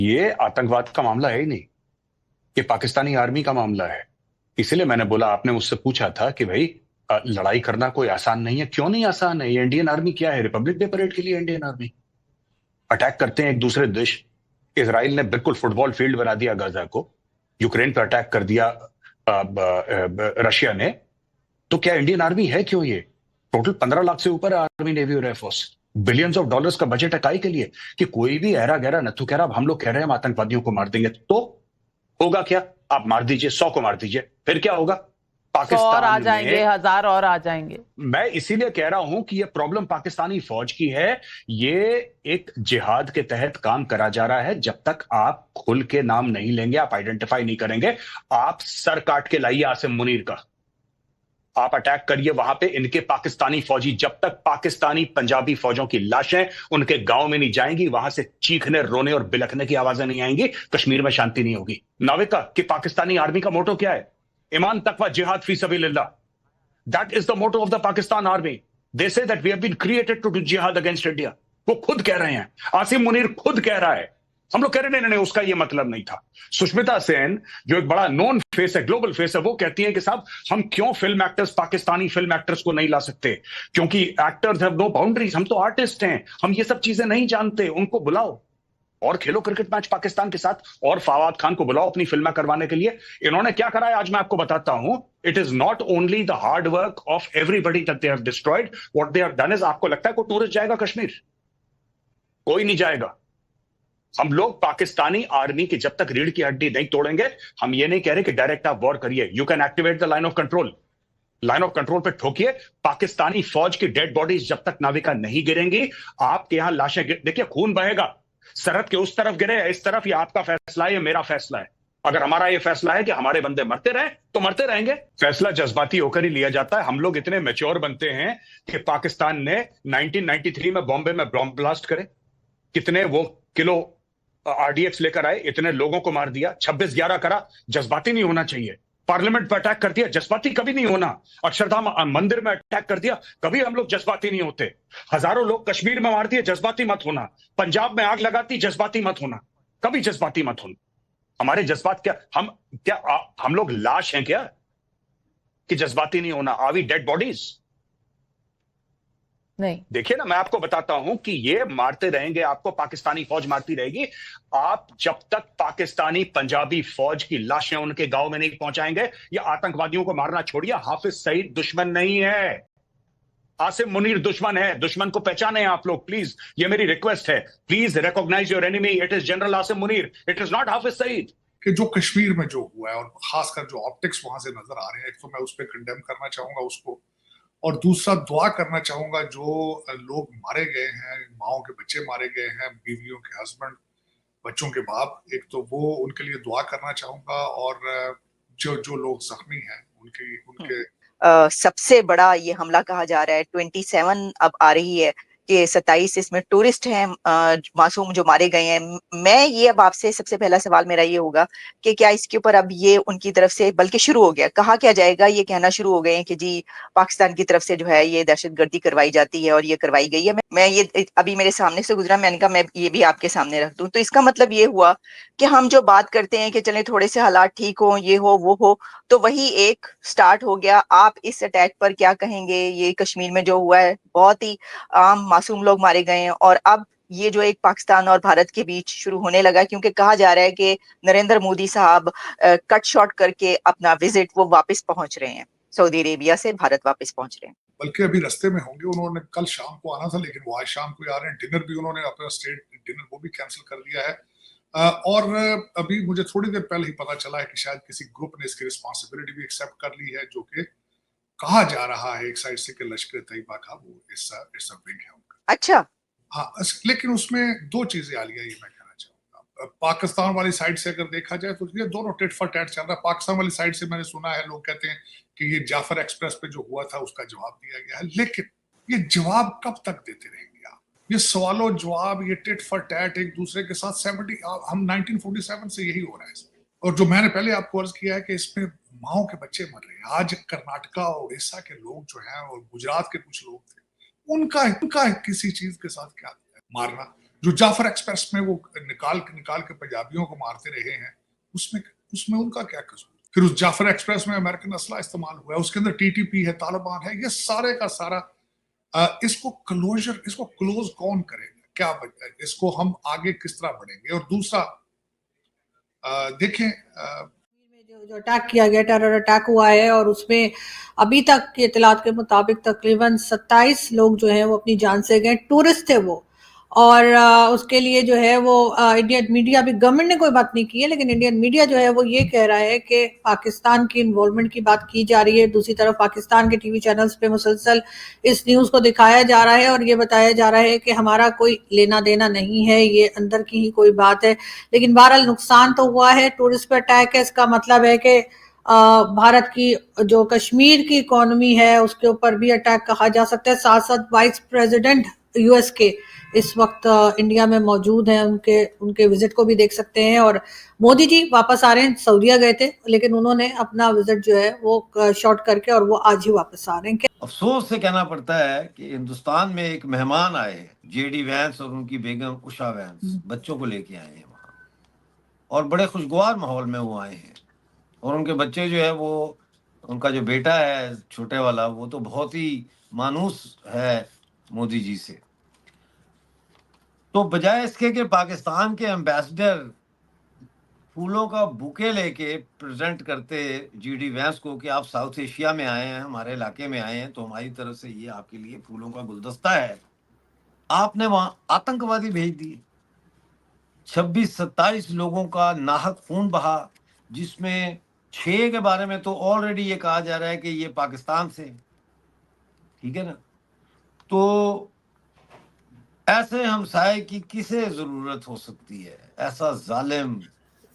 ये आतंकवाद का मामला है ही नहीं, ये पाकिस्तानी आर्मी का मामला है। इसलिए मैंने बोला, आपने मुझसे पूछा था कि भाई लड़ाई करना कोई आसान नहीं है। क्यों नहीं आसान है? ये इंडियन आर्मी क्या है? रिपब्लिक डे परेड के लिए इंडियन आर्मी अटैक करते हैं एक दूसरे देश। इसराइल ने बिल्कुल फुटबॉल फील्ड बना दिया गाजा को, यूक्रेन पर अटैक कर दिया रशिया ने। तो क्या इंडियन आर्मी है क्यों? ये टोटल 15 लाख से ऊपर है आर्मी, नेवी और एयरफोर्स। बिलियंस ऑफ डॉलर्स का बजट है काई के लिए? कि कोई भी ऐरा गहरा नथु कह रहा, अब हम लोग कह रहे हैं हम आतंकवादियों को मार देंगे, तो होगा क्या? आप मार दीजिए, 100 को मार दीजिए, फिर क्या होगा? 100 और आ पाकिस्तान जाएंगे, में 1000 और आ जाएंगे। मैं इसीलिए कह रहा हूं कि यह प्रॉब्लम पाकिस्तानी फौज की है। ये एक जिहाद के तहत काम करा जा रहा है। जब तक आप खुल के नाम नहीं लेंगे, आप आइडेंटिफाई नहीं करेंगे, आप सर काट के लाइए आसिम मुनीर का, आप अटैक करिए वहां पे इनके पाकिस्तानी फौजी। जब तक पाकिस्तानी पंजाबी फौजों की लाशें उनके गांव में नहीं जाएंगी, वहां से चीखने, रोने और बिलखने की आवाजें नहीं आएंगी, कश्मीर में शांति नहीं होगी। नाविका कि पाकिस्तानी आर्मी का मोटो क्या है? ईमान तकवा जिहाद फी सबीलिल्लाह। That is the motto of the Pakistan army. They say that we have been created to do जिहाद अगेंस्ट इंडिया। वो खुद कह रहे हैं, आसिम मुनीर खुद कह रहा है। हम लोग कह रहे हैं नहीं नहीं, उसका ये मतलब नहीं था। सुष्मिता सेन जो एक बड़ा नोन फेस है, ग्लोबल फेस है, वो कहती है कि साहब हम क्यों film actors, Pakistani film actors को नहीं ला सकते? क्योंकि एक्टर्स हैव नो बाउंड्रीज, हम तो आर्टिस्ट हैं, हम ये सब चीजें नहीं जानते। उनको बुलाओ और खेलो क्रिकेट मैच पाकिस्तान के साथ, और फवाद खान को बुलाओ अपनी फिल्में करवाने के लिए। इन्होंने क्या करा है आज मैं आपको बताता हूं। It is not only the hard work of everybody that they have destroyed, what they have done is, आपको लगता है कोई टूरिस्ट जाएगा कश्मीर? कोई नहीं जाएगा। हम लोग पाकिस्तानी आर्मी की जब तक रीढ़ की हड्डी नहीं तोड़ेंगे, हम ये नहीं कह रहे कि डायरेक्ट आप वॉर करिए। You can activate the line of control, line of control पे ठोकिए। पाकिस्तानी फौज की डेड बॉडीज जब तक नाविका नहीं गिरेंगी, आपके यहां लाशें देखिए, खून बहेगा। सरहद के उस तरफ गिरे या इस तरफ, ये आपका फैसला है, ये मेरा फैसला है। अगर हमारा ये फैसला है कि हमारे बंदे मरते रहे तो मरते रहेंगे। फैसला जज्बाती होकर ही लिया जाता है। हम लोग इतने मैच्योर बनते हैं कि पाकिस्तान ने 1993 में बॉम्बे में बॉम्ब ब्लास्ट करे, कितने वो किलो आरडीएक्स लेकर आए, इतने लोगों को मार दिया, 26/11 करा। जज्बाती नहीं होना चाहिए। पार्लियामेंट पर अटैक कर दिया, जज्बाती कभी नहीं होना। अक्षरधाम मंदिर में अटैक कर दिया, कभी हम लोग जज्बाती नहीं होते। हजारों लोग कश्मीर में मार दिए, जज्बाती मत होना। पंजाब में आग लगाती, जज्बाती मत होना, कभी जज्बाती मत होना। हमारे जज्बात क्या, हम लोग लाश हैं क्या कि जज्बाती नहीं होना? Are we dead bodies? नहीं। देखिए ना, मैं आपको बताता हूं कि ये मारते रहेंगे आपको, पाकिस्तानी फौज मारती रहेगी। आप जब तक पाकिस्तानी पंजाबी फौज की लाशें उनके गांव में नहीं पहुंचाएंगे, या आतंकवादियों को मारना छोड़िए, हाफिज सईद दुश्मन नहीं है, आसिम मुनीर दुश्मन है। दुश्मन को पहचाने आप लोग प्लीज, ये मेरी रिक्वेस्ट है। Please recognise your enemy, it is general Asim Munir, it is not Hafiz Saeed. कि जो कश्मीर में जो हुआ है और खासकर जो ऑप्टिक्स वहां से नजर आ रहे हैं, एक तो मैं उस पर कंडेम करना चाहूंगा उसको, और दूसरा दुआ करना चाहूंगा जो लोग मारे गए हैं, माओ के बच्चे मारे गए हैं, बीवियों के हस्बैंड, बच्चों के बाप, एक तो वो उनके लिए दुआ करना चाहूंगा, और जो जो लोग जख्मी हैं उनकी उनके सबसे बड़ा ये हमला कहा जा रहा है। 27 अब आ रही है कि 27 इसमें टूरिस्ट हैं, मासूम जो मारे गए हैं। मैं ये अब आपसे सबसे पहला सवाल मेरा ये होगा कि क्या इसके ऊपर अब ये उनकी तरफ से, बल्कि शुरू हो गया, कहा क्या जाएगा, ये कहना शुरू हो गए हैं कि जी पाकिस्तान की तरफ से जो है ये दहशतगर्दी करवाई जाती है और ये करवाई गई है। मैं ये अभी मेरे सामने से गुजरा, मैंने कहा मैं ये भी आपके सामने रख दूं। तो इसका मतलब ये हुआ कि हम जो बात करते हैं कि चले थोड़े से हालात ठीक हो, ये हो वो हो, तो वही एक स्टार्ट हो गया। आप इस अटैक पर क्या कहेंगे? ये कश्मीर में जो हुआ है, बहुत ही आम मासूम लोग मारे गए हैं, और अब ये जो एक पाकिस्तान और भारत के बीच शुरू होने लगा, क्योंकि कहा जा रहा है कि नरेंद्र मोदी साहब कट शॉर्ट करके अपना विजिट वो वापस पहुंच रहे हैं, सऊदी अरेबिया से भारत वापस पहुंच रहे हैं। बल्कि अभी रास्ते में होंगे। उन्होंने कल शाम को आना था, लेकिन वो आज शाम को आ रहे हैं। डिनर भी उन्होंने अपना स्टेट डिनर वो भी कैंसिल कर दिया है। और अभी मुझे थोड़ी देर पहले ही पता चला है कि शायद किसी ग्रुप ने इसकी रिस्पॉन्सिबिलिटी भी एक्सेप्ट कर ली है, जो कि कहा जा रहा है एक साइड से कि लश्कर तैयबा का वो इस विंग है उनका। अच्छा। हाँ, लेकिन उसमें दो चीजें आ लिया, ये मैं कहना चाहूंगा। पाकिस्तान वाली साइड से अगर देखा जाए तो ये दोनों टिट फॉर टैट चल रहा है। पाकिस्तान वाली साइड से मैंने सुना है, लोग कहते हैं कि ये जाफर एक्सप्रेस पे जो हुआ था उसका जवाब दिया गया है, लेकिन ये जवाब कब तक देते रहेंगे आप? ये सवालों जवाब, ये टिट फॉर टैट एक दूसरे के साथ हम 1947 से यही हो रहा है। और जो मैंने पहले आपको अर्ज किया है कि इसमें माओ के बच्चे मर रहे हैं। आज कर्नाटका और उड़ीसा के लोग जो हैं और गुजरात के कुछ लोग थे, उनका किसी चीज के साथ क्या मारना। जो जाफर एक्सप्रेस में वो निकाल के पंजाबियों को मारते रहे हैं, उसमें उनका क्या कसूर? फिर उस जाफर एक्सप्रेस में अमेरिकन असला इस्तेमाल हुआ है, उसके अंदर टीटीपी है, तालिबान है, ये सारे का सारा इसको क्लोज कौन करेगा? क्या इसको हम आगे किस तरह बढ़ेंगे? और दूसरा देखें जो अटैक किया गया, टेरर अटैक हुआ है, और उसमें अभी तक के इत्तलात के मुताबिक तकरीबन 27 लोग जो हैं वो अपनी जान से गए, टूरिस्ट थे वो। और उसके लिए जो है वो इंडियन मीडिया, अभी गवर्नमेंट ने कोई बात नहीं की है, लेकिन इंडियन मीडिया जो है वो ये कह रहा है कि पाकिस्तान की इन्वॉल्वमेंट की बात की जा रही है। दूसरी तरफ पाकिस्तान के टीवी चैनल्स पे मुसलसल इस न्यूज को दिखाया जा रहा है और ये बताया जा रहा है कि हमारा कोई लेना देना नहीं है, ये अंदर की ही कोई बात है। लेकिन बहरहाल नुकसान तो हुआ है, टूरिस्ट पे अटैक है, इसका मतलब है कि भारत की जो कश्मीर की इकोनॉमी है उसके ऊपर भी अटैक कहा जा सकता है। साथ साथ वाइस प्रेसिडेंट यूएस के इस वक्त इंडिया में मौजूद हैं, उनके विजिट को भी देख सकते हैं। और मोदी जी वापस आ रहे हैं, सऊदीया गए थे लेकिन उन्होंने अपना विजिट जो है वो शॉर्ट करके और वो आज ही वापस आ रहे हैं। अफसोस से कहना पड़ता है कि हिंदुस्तान में एक मेहमान आए हैं, जेडी वैंस और उनकी बेगम उषा वैंस, बच्चों को लेके आए हैं वहाँ, और बड़े खुशगवार माहौल में वो आए हैं। और उनके बच्चे जो है वो, उनका जो बेटा है छोटे वाला, वो तो बहुत ही मानूस है मोदी जी से। तो बजाय इसके कि पाकिस्तान के एम्बेसडर फूलों का बुके लेके प्रेजेंट करते जीडी वैंस को कि आप साउथ एशिया में आए हैं, हमारे इलाके में आए हैं, तो हमारी तरफ से ये आपके लिए फूलों का गुलदस्ता है, आपने वहां आतंकवादी भेज दिए। 26-27 लोगों का नाहक खून बहा, जिसमें 6 के बारे में तो ऑलरेडी ये कहा जा रहा है कि ये पाकिस्तान से, ठीक है ना। तो ऐसे हमसाये की किसे जरूरत हो सकती है, ऐसा जालिम।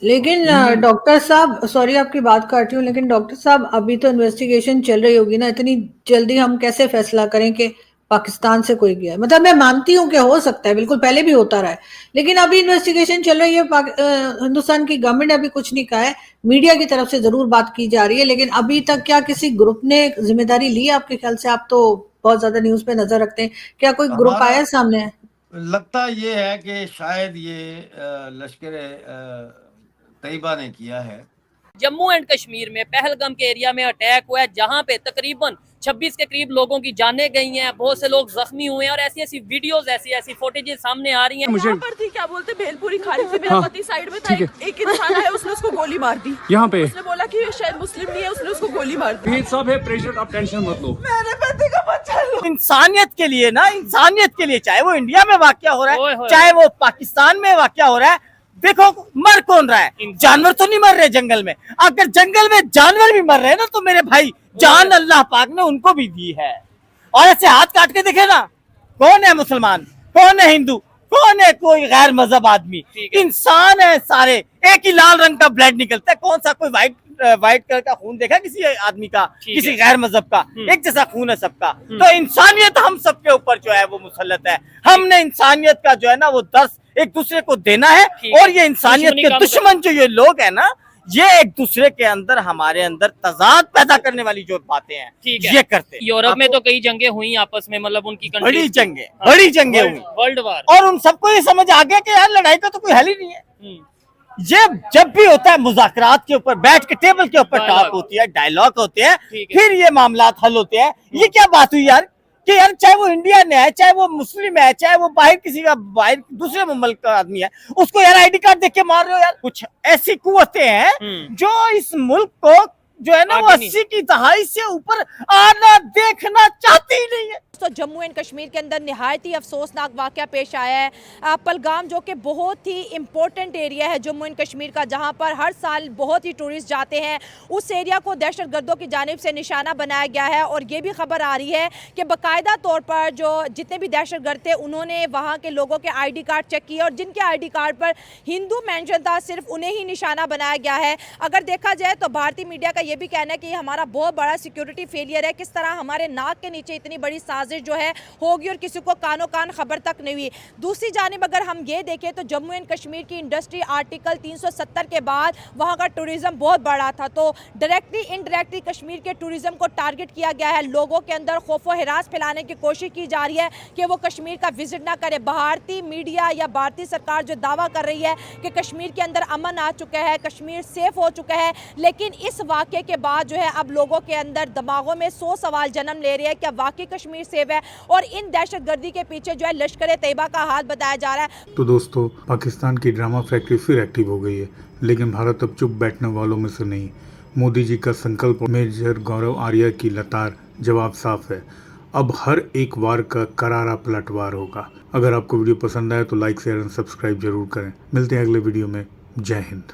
लेकिन डॉक्टर साहब, सॉरी आपकी बात काट रही हूँ, लेकिन डॉक्टर साहब अभी तो इन्वेस्टिगेशन चल रही होगी ना, इतनी जल्दी हम कैसे फैसला करें कि पाकिस्तान से कोई गया? मतलब मैं मानती हूँ कि हो सकता है, बिल्कुल पहले भी होता रहा है, लेकिन अभी इन्वेस्टिगेशन चल रही है। हिंदुस्तान की गवर्नमेंट ने अभी कुछ नहीं कहा है, मीडिया की तरफ से जरूर बात की जा रही है, लेकिन अभी तक क्या किसी ग्रुप ने जिम्मेदारी ली है आपके ख्याल से? आप तो बहुत ज्यादा न्यूज पे नजर रखते हैं, क्या कोई ग्रुप आया सामने? लगता ये है कि शायद ये लश्कर तैयबा ने किया है। जम्मू एंड कश्मीर में पहलगाम के एरिया में अटैक हुआ है, जहां पे तकरीबन 26 के करीब लोगों की जानें गई हैं, बहुत से लोग जख्मी हुए हैं, और ऐसी वीडियोस, ऐसी फुटेजेस सामने आ रही हैं। यहाँ पर थी, क्या बोलते, भेलपुरी खाने से मेरा पति साइड में था, एक इंसान है, उसने उसको गोली मार दी यहाँ पे। उसने बोला कि शायद मुस्लिम नहीं है, उसने उसको गोली मार दी। सब है प्रेशर, आप टेंशन मत लो, मेरे पति का बच्चा लो। इंसानियत के लिए ना, इंसानियत के लिए, चाहे वो इंडिया में वाकया हो रहा है, चाहे वो पाकिस्तान में वाकया हो रहा है, देखो मर कौन रहा है? जानवर तो नहीं मर रहे जंगल में। अगर जंगल में जानवर भी मर रहे हैं ना, तो मेरे भाई जान अल्लाह पाक ने उनको भी दी है। और ऐसे हाथ काट के देखे ना, कौन है मुसलमान, कौन है हिंदू, कौन है कोई गैर मजहब आदमी? इंसान है सारे, एक ही लाल रंग का ब्लड निकलता है। कौन सा कोई व्हाइट कलर का खून देखा किसी आदमी का, किसी गैर मजहब का? एक जैसा खून है सबका। तो इंसानियत हम सबके ऊपर जो है वो मुसल्लत है। हमने इंसानियत का जो है ना वो दर्स एक दूसरे को देना है। और ये इंसानियत के दुश्मन जो ये लोग हैं ना, ये एक दूसरे के अंदर, हमारे अंदर तजाद पैदा करने वाली जो बातें हैं ये करते हैं। यूरोप में तो कई जंगें हुई आपस में, मतलब उनकी बड़ी जंगें हुई, वर्ल्ड वार, और उन सबको ये समझ आ गया कि यार लड़ाई का तो कोई हल ही नहीं है। ये जब भी होता है मुज़ाकरात के ऊपर बैठ के, टेबल के ऊपर टॉक होती है, डायलॉग होते हैं, फिर ये मामलात हल होते हैं। ये क्या बात हुई यार कि यार चाहे वो इंडियन है, चाहे वो मुस्लिम है, चाहे वो बाहर किसी का बाहर दूसरे मुल्क का आदमी है, उसको यार आईडी कार्ड देख के मार रहे हो यार। कुछ ऐसी कुव्वतें हैं जो इस मुल्क को जो है ना वो 80 की दहाई से ऊपर आना देखना चाहती ही नहीं है। तो जम्मू एंड कश्मीर के अंदर निहायत ही अफसोसनाक वाक़या पेश आया है। पहलगाम जो कि बहुत ही इम्पोर्टेंट एरिया है जम्मू एंड कश्मीर का, जहां पर हर साल बहुत ही टूरिस्ट जाते हैं, उस एरिया को दहशतगर्दों की जानिब से निशाना बनाया गया है। और ये भी खबर आ रही है कि बाकायदा तौर पर जो जितने भी दहशतगर्द थे उन्होंने वहाँ के लोगों के ID कार्ड चेक किए, और जिनके ID कार्ड पर हिंदू मेंशन था सिर्फ उन्हें ही निशाना बनाया गया है। अगर देखा जाए तो भारतीय मीडिया का ये भी कहना है कि हमारा बहुत बड़ा सिक्योरिटी फेलियर है। किस तरह हमारे नाक के नीचे इतनी बड़ी साजिश साजिश जो है होगी और किसी को कानो कान खबर तक नहीं हुई। दूसरी जानिब अगर हम ये देखें तो जम्मू एंड कश्मीर की इंडस्ट्री आर्टिकल 370 के बाद वहाँ का टूरिज्म बहुत बड़ा था, तो डायरेक्टली इनडायरेक्टली कश्मीर के टूरिज्म को टारगेट किया गया है। लोगों के अंदर खौफ व हिरास फैलाने की कोशिश की जा रही है कि वो कश्मीर का विजिट ना करे। भारतीय मीडिया या भारतीय सरकार जो दावा कर रही है कि कश्मीर के अंदर अमन आ चुका है, कश्मीर सेफ हो चुका है, लेकिन इस वाक़े के बाद जो है अब लोगों के अंदर दिमागों में 100 सवाल जन्म ले रहे हैं, क्या वाकई कश्मीर सेफ है? और इन दहशतगर्दी के पीछे जो है लश्कर तैयबा का हाथ बताया जा रहा है। तो दोस्तों, पाकिस्तान की ड्रामा फैक्ट्री फिर एक्टिव हो गई है, लेकिन भारत अब चुप बैठने वालों में से नहीं। मोदी जी का संकल्प, मेजर गौरव आर्या की लतार, जवाब साफ है। अब हर एक वार का करारा पलटवार होगा। अगर आपको वीडियो पसंद आए तो लाइक, शेयर एंड सब्सक्राइब जरूर करें। मिलते हैं अगले वीडियो में। जय हिंद।